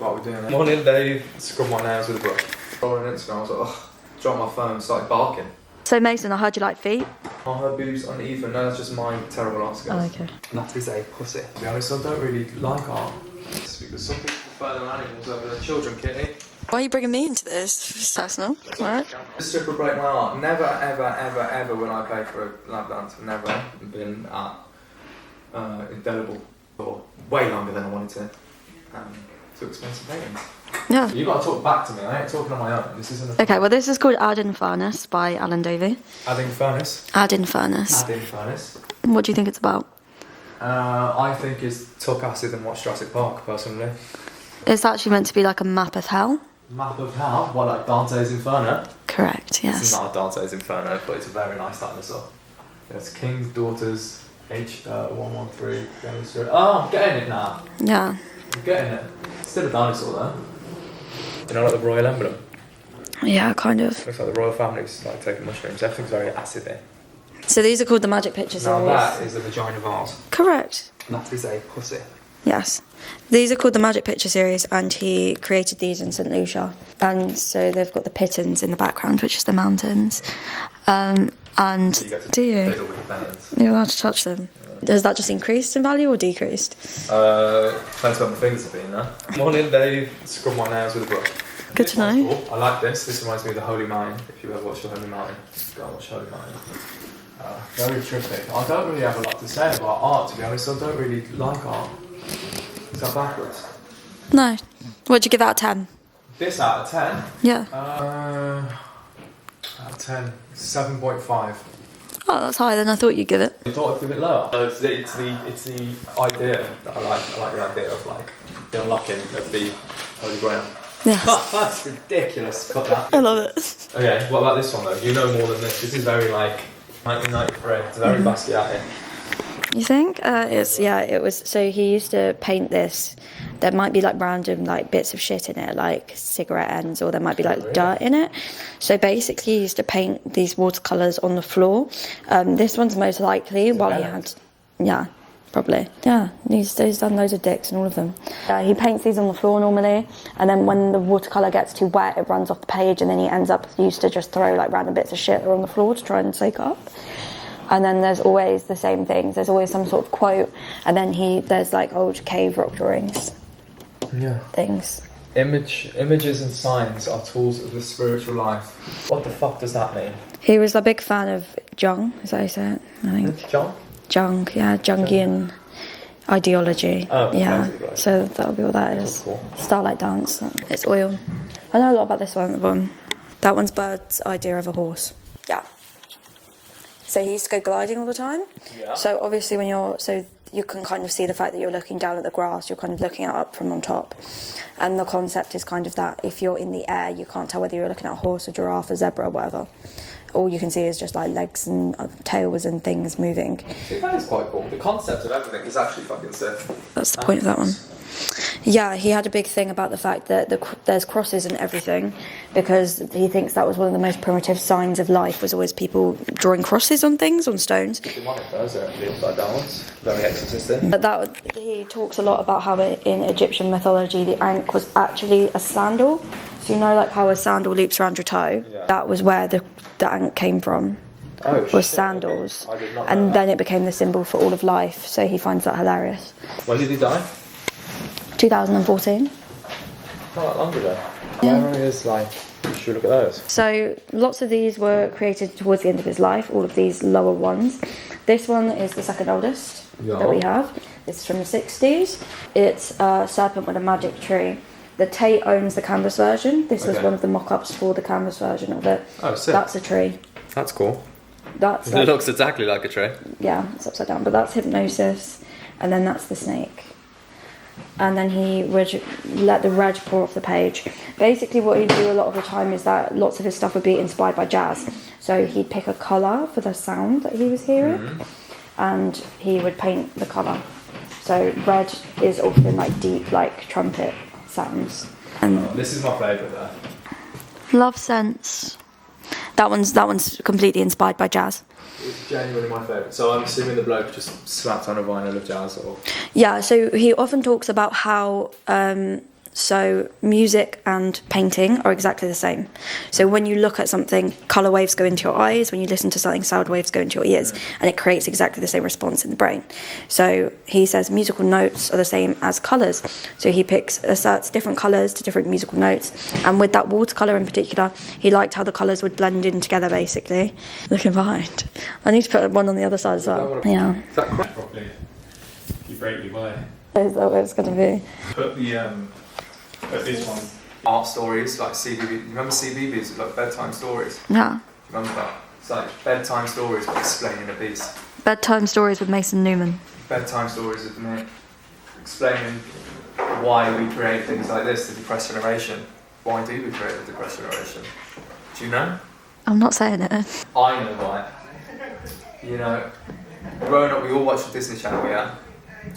while we're doing it. Morning, Dave. Scrub my nails with a brush. On Instagram, I was like, ugh. Dropped my phone, started barking. So Mason, I heard you like feet. Are her boobs uneven? No, that's just my terrible art skills. Oh, okay. That is a pussy. To be honest, I don't really like art. It's because some people prefer their animals over their children, Kitty. Why are you bringing me into this? It's personal. What? Just to break my art. Never, ever, ever, ever when I play for a lap dance, I've never been at Indelible for way longer than I wanted to. Too expensive paintings. Yeah. You've got to talk back to me. I ain't talking on my own. This isn't. Okay, well this is called Adding Furnace by Alan Davie. Adding Furnace. Adding Furnace. Adding Furnace. What do you think it's about? I think it's took acid and watched Jurassic Park, personally. It's actually meant to be like a map of hell. Map of hell? What, like Dante's Inferno? Correct, yes. This is not a Dante's Inferno, but it's a very nice dinosaur. It's King's Daughters, H113, demonstrate. Oh, I'm getting it now. Yeah. I'm getting it. It's still a dinosaur though. You know, like the royal emblem? Yeah, kind of. Looks like the royal family's like taking mushrooms. Everything's very acidy. So these are called the Magic Picture Now series. that is a vagina vase. Correct. That is a pussy. Yes. These are called the Magic Picture series, and he created these in St Lucia. And so they've got the Pittons in the background, which is the mountains. And do you? You're allowed to touch them. Yeah. Has that just increased in value or decreased? Depends what my fingers have been there. Morning, Dave. Scrub my nails with a brush. Good to know. Cool. I like this. This reminds me of the Holy Mountain. If you ever watched the Holy Mountain, go and watch Holy Mountain. Very trippy. I don't really have a lot to say about art, to be honest. I don't really like art. Is that backwards? No. What'd you give out of 10? This out of 10? Yeah. Out of 10, 7.5. Oh, that's higher than I thought you'd give it. You thought I'd give it lower? It's the idea that I like. I like the idea of like the unlocking of the Holy Grail. Yes. That's ridiculous. Cut that. I love it. Okay, what about this one though? You know more than this. This is very like 1993. It's very Basquiat. You think? It was, so he used to paint this. There might be like random like bits of shit in it, like cigarette ends, or there might be like dirt in it. So basically he used to paint these watercolours on the floor. This one's most likely while he had, yeah, probably. Yeah, he's done loads of dicks and all of them. He paints these on the floor normally, and then when the watercolour gets too wet, it runs off the page, and then he ends up used to just throw like random bits of shit on the floor to try and soak up. And then there's always the same things. There's always some sort of quote, and then there's like old cave rock drawings. Yeah. Things. Images and signs are tools of the spiritual life. What the fuck does that mean? He was a big fan of Jung, is that how you say it? I think. Jung, yeah, Jungian ideology. Oh, yeah. Right. So that'll be what that is. Cool. Starlight Dance. It's oil. I know a lot about this one. That one's Bird's idea of a horse. Yeah. So he used to go gliding all the time. Yeah. So obviously you can kind of see the fact that you're looking down at the grass, you're kind of looking up from on top. And the concept is kind of that if you're in the air, you can't tell whether you're looking at a horse, a giraffe, a zebra, or whatever. All you can see is just like legs and tails and things moving. See, that is quite cool. The concept of everything is actually fucking sick. That's the point of that one. Yeah, he had a big thing about the fact that there's crosses and everything, because he thinks that was one of the most primitive signs of life, was always people drawing crosses on things, on stones. Demonic those are actually upside down ones. Very exorcistic. But he talks a lot about how in Egyptian mythology the ankh was actually a sandal. So you know like how a sandal loops around your toe? Yeah. That was where the ankh came from. Oh, was sandals. I did not know and that. Then it became the symbol for all of life, so he finds that hilarious. When did he die? 2014. Not that long ago. Yeah. Where is like, should we look at those? So lots of these were created towards the end of his life, all of these lower ones. This one is the second oldest that we have. It's from the 60s. It's a serpent with a magic tree. The Tate owns the canvas version. This was one of the mock-ups for the canvas version of it. Oh, sick. That's a tree. That's cool. It looks exactly like a tree. Yeah, it's upside down, but that's hypnosis. And then that's the snake. And then he would let the red pour off the page. Basically what he'd do a lot of the time is that lots of his stuff would be inspired by jazz. So he'd pick a colour for the sound that he was hearing, and he would paint the colour. So red is often like deep, like trumpet sounds. And this is my favourite there. Love Sense. That one's completely inspired by jazz. It's genuinely my favourite. So I'm assuming the bloke just slapped on a vinyl of jazz, or? Yeah, so he often talks about how So music and painting are exactly the same. So when you look at something, colour waves go into your eyes. When you listen to something, sound waves go into your ears, and it creates exactly the same response in the brain. So he says musical notes are the same as colours. So he asserts different colours to different musical notes. And with that watercolour in particular, he liked how the colours would blend in together, basically. Looking behind. I need to put one on the other side as well. Yeah. Is that correct properly? You break your way. Is that what it's going to be? Put this one. Art stories, like CBB. You remember CBBS, like bedtime stories? Yeah. Remember that? It's like bedtime stories but explaining a piece. Bedtime stories with Mason Newman. Bedtime stories with me, explaining why we create things like this, the depressed generation. Why do we create the depressed generation? Do you know? I'm not saying it. I know why. You know, growing up we all watched the Disney Channel, yeah?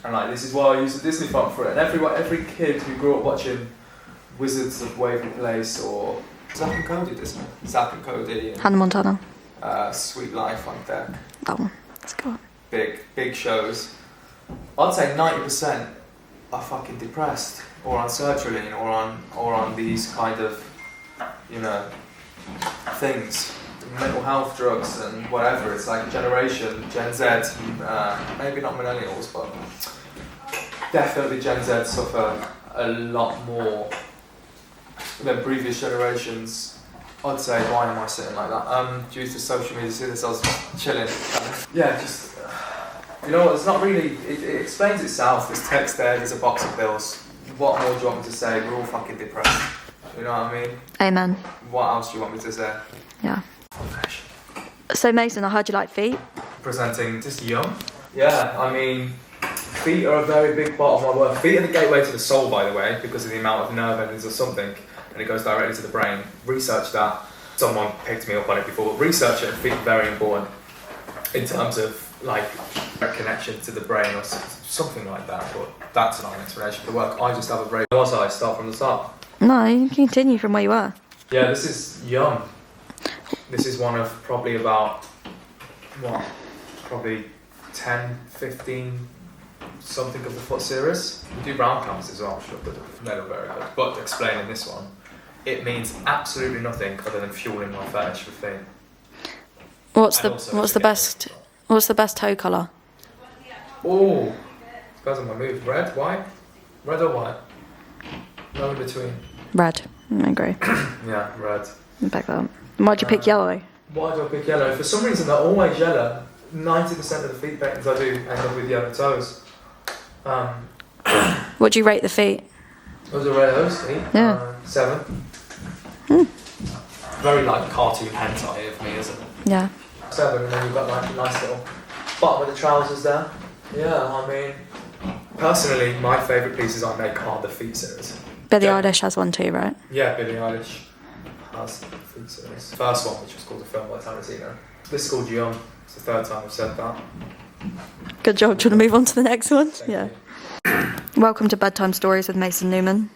And like, this is why I use the Disney font for it. And every kid who grew up watching Wizards of Waverly Place or Zack and Cody, Disney. Zack and Cody and Hannah Montana. Sweet Life on Deck. That one. Let's go. Big shows. I'd say 90% are fucking depressed, or on sertraline, or on these kind of, you know, things, mental health drugs and whatever. It's like a generation, Gen Z, maybe not millennials, but definitely Gen Z suffer a lot more than previous generations. I'd say, why am I sitting like that? Due to social media, see this, I was chilling. Yeah, just, you know what, it's not really, it explains itself. There's text there, there's a box of bills. What more do you want me to say? We're all fucking depressed. You know what I mean? Amen. What else do you want me to say? Yeah. So Mason, I heard you like feet. Presenting just young. Yeah, I mean, feet are a very big part of my work. Feet are the gateway to the soul, by the way, because of the amount of nerve endings or something, and it goes directly to the brain. Research that. Someone picked me up on it before. Research it. Feet are very important in terms of like a connection to the brain or something like that. But that's not an explanation for the work. I just have a brain. Was I start from the start? No, you can continue from where you were. Yeah, this is young. This is one of probably about, probably 10, 15 something of the foot series. We do round counts as well, sure, but they look very good. But explaining this one, it means absolutely nothing other than fueling my fetish for feet. What's the best toe colour? Oh, depends on my mood. Red, white, red or white? No in between. Red. I agree. Yeah, red. Back that up. Why'd you pick yellow? Why do I pick yellow? For some reason they're always yellow. 90% of the feet paintings I do end up with yellow toes. What do you rate the feet? Those are red those feet. Yeah. 7. Very like cartoon hentai of me, isn't it? Yeah. 7, and then you've got like a nice little bottom of the trousers there. Yeah, I mean, personally, my favourite pieces I make are the feet series. Billie Eilish has one too, right? Yeah, Billie Eilish has the feet series. First one, which was called The Film by Tarantino. This is called Young. It's the 3rd time I've said that. Good job. Do you want to move on to the next one? Thank Yeah. you. Welcome to Bedtime Stories with Mason Newman.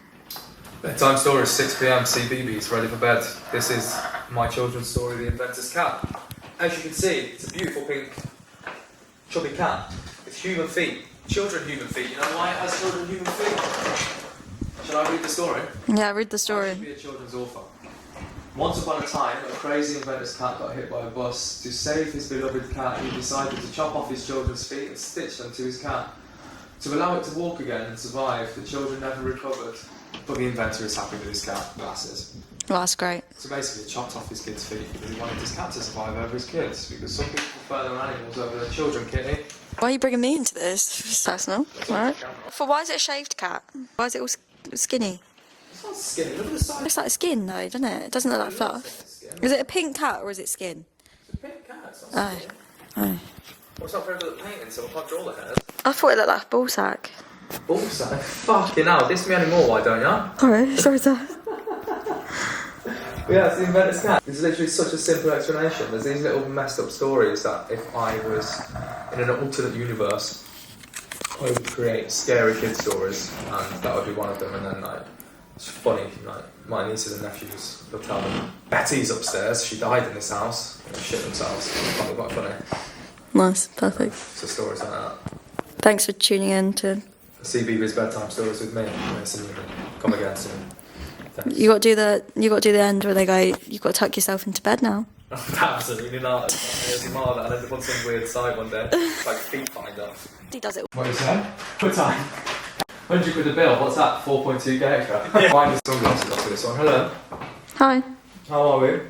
Bedtime story, 6 p.m, CBeebies, ready for bed. This is my children's story, The Inventor's Cat. As you can see, it's a beautiful pink, chubby cat with human feet. Children human feet. You know why it has children human feet? Shall I read the story? Yeah, read the I story. should be a children's author. Once upon a time, a crazy inventor's cat got hit by a bus. To save his beloved cat, he decided to chop off his children's feet and stitch them to his cat. To allow it to walk again and survive, the children never recovered. But the inventor is happy with his cat glasses. Well, that's great. So basically, he chopped off his kid's feet because he wanted his cat to survive over his kids. Because some people prefer their animals over their children, Kitty. Why are you bringing me into this? It's personal, right? For why is it a shaved cat? Why is it all skinny? It's not skinny, look at the size. It looks like skin though, doesn't it? It doesn't look like fluff. Is it a pink cat or is it skin? It's a pink cat, it's not skin. Oh. Well, it's not very good at painting, so I can't draw the hairs. I thought it looked like a ball sack. Bullseye? Fucking hell, diss me anymore, why don't ya? Sorry, sir. Yeah, it's the inventor's cat. It's literally such a simple explanation. There's these little messed up stories that if I was in an alternate universe, I would create scary kid stories, and that would be one of them. And then like, it's funny, like my nieces and nephews, they'll tell them, Betty's upstairs, she died in this house. They shit themselves. It's quite funny. Nice, perfect. So stories like that. Thanks for tuning in to CBeebies Bedtime Stories with me, Mason Newman. Come again soon. Thanks. You got to do the end where they go, you've got to tuck yourself into bed now. Absolutely not. It's mad. I ended up on some weird site one day. It's like feet finder. He does it. What is that? What time? 100 quid a bill. What's that? 4.2k extra. Find the sunglasses after this one. Hello. Hi. How are we?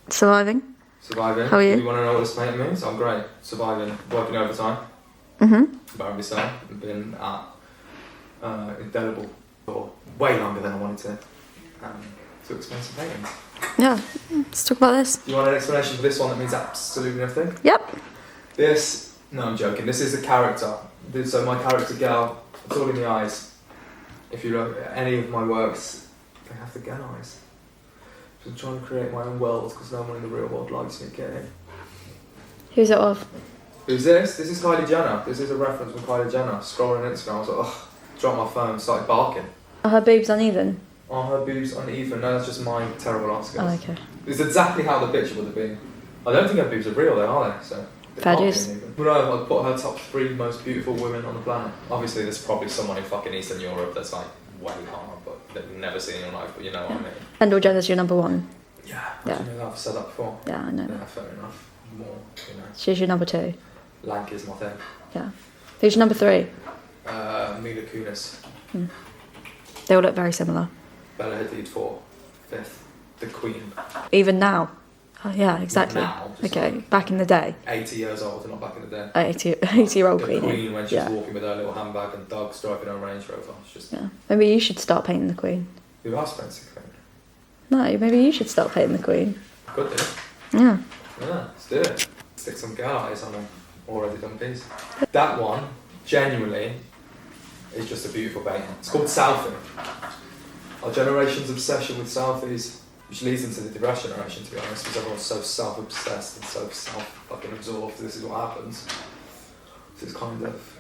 Surviving. Surviving. How are you? You want to know what this mate means? I'm great. Surviving. Working overtime. Barely so. I've been at Indelible for way longer than I wanted to. Too expensive paintings. Yeah. Let's talk about this. Do you want an explanation for this one that means absolutely nothing? Yep. This, no, I'm joking. This is a character. So my character girl, it's all in the eyes. If you look at any of my works, they have the girl eyes. So I'm trying to create my own world because no one in the real world likes me, getting. Who's it of? Who's this? This is Kylie Jenner. This is a reference from Kylie Jenner. Scrolling on Instagram, I was like, ugh, dropped my phone, started barking. Are her boobs uneven? Are her boobs uneven? No, that's just my terrible art skills. Oh, okay. It's exactly how the picture would have been. I don't think her boobs are real though, are they? So Fair dues. But no, I'd put her top 3 most beautiful women on the planet. Obviously there's probably someone in fucking Eastern Europe that's like way hard, but that you've never seen in your life, but you know what I mean. Kendall Jenner's your number 1. Yeah, Yeah. you know that? I've said that before. Yeah, I know. Yeah, fair enough. More, you know. She's your number 2. Lank is my thing. Yeah. Who's your number 3? Mila Kunis. They all look very similar. Bella Hadid for 5th. The Queen. Even now? Oh, yeah, exactly. Now, just Okay, like back in the day. 80 years old, not back in the day. 80-year-old The Queen. Queen when she's Yeah. walking with her little handbag and dogs driving her Range Rover. It's just, Yeah. Maybe you should start painting the Queen. who else paints the Queen? No, maybe you should start painting the Queen. Could do. Yeah. Yeah, let's do it. Stick some girl eyes on an already done piece. That one, genuinely, is just a beautiful painting. It's called Selfie. Our generation's obsession with selfies, which leads into the depression generation, to be honest, because everyone's so self-obsessed and so self-fucking-absorbed. This is what happens. So it's kind of...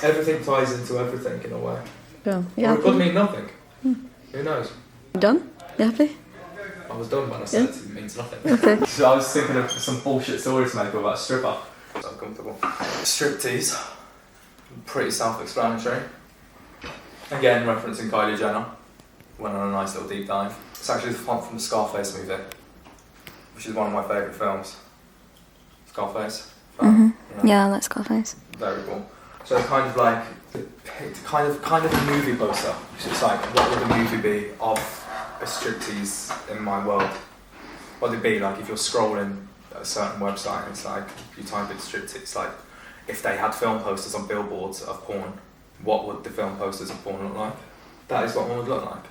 everything ties into everything in a way. Yeah. Or it could mean nothing. Who knows? You done? You happy? I was done when I said it means nothing. Okay. So I was thinking of some bullshit stories to make about a stripper. It's uncomfortable. Striptease. Pretty self-explanatory. Again, referencing Kylie Jenner. Went on a nice little deep dive. It's actually the font from the Scarface movie, which is one of my favourite films. Scarface. Yeah, that's Scarface. Very cool. So kind of like, kind of a movie poster. It's like, what would the movie be of a striptease in my world? What would it be like if you're scrolling a certain website and it's like, you type in striptease, like, if they had film posters on billboards of porn, what would the film posters of porn look like? That is what one would look like.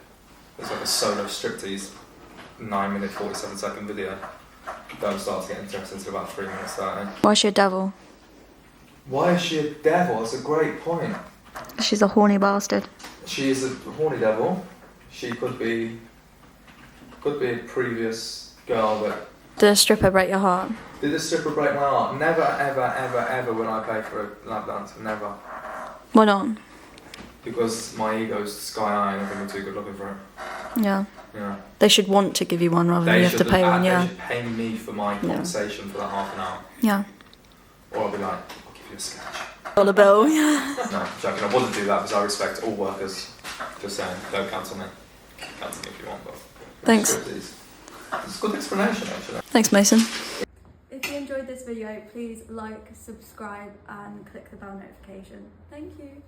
It's like a solo striptease, 9-minute, 47-second video. Don't start to get interested until about 3 minutes 30. Why is she a devil? Why is she a devil? That's a great point. She's a horny bastard. She is a horny devil. She could be a previous girl that... Did a stripper break your heart? Did a stripper break my heart? Never, ever, ever, ever will I pay for a lap dance. Never. Why not? Because my ego's sky high and I think I'm too good looking for it. Yeah. Yeah. They should want to give you one rather than you have to pay one, They yeah. should pay me for my conversation for that half an hour. Yeah. Or I'll be like, I'll give you a sketch. $1 bill, yeah. No, I'm joking. I wouldn't do that because I respect all workers. Just saying, don't cancel me. Cancel me if you want, but... Thanks. It's a good explanation, actually. Thanks, Mason. If you enjoyed this video, please like, subscribe and click the bell notification. Thank you.